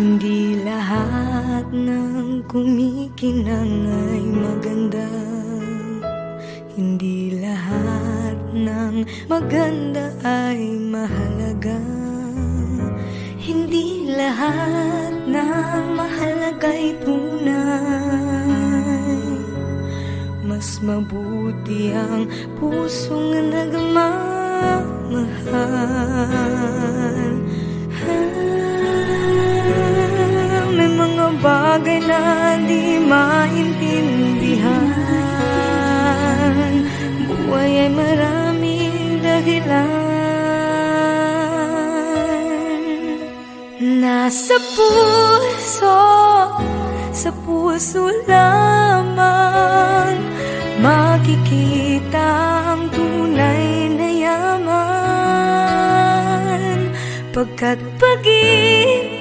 Hindi lahat ng kumikinang ay maganda. Hindi lahat ng maganda ay mahalaga. Hindi lahat ng mahalaga'y tunay. Mas mabuti ang pusong nagmamahal. May mga bagay na di maintindihan. Buhay ay maraming dahilan. Nasa puso, sa puso lamang makikita ang tunay na yaman. Pagkat pag-ibig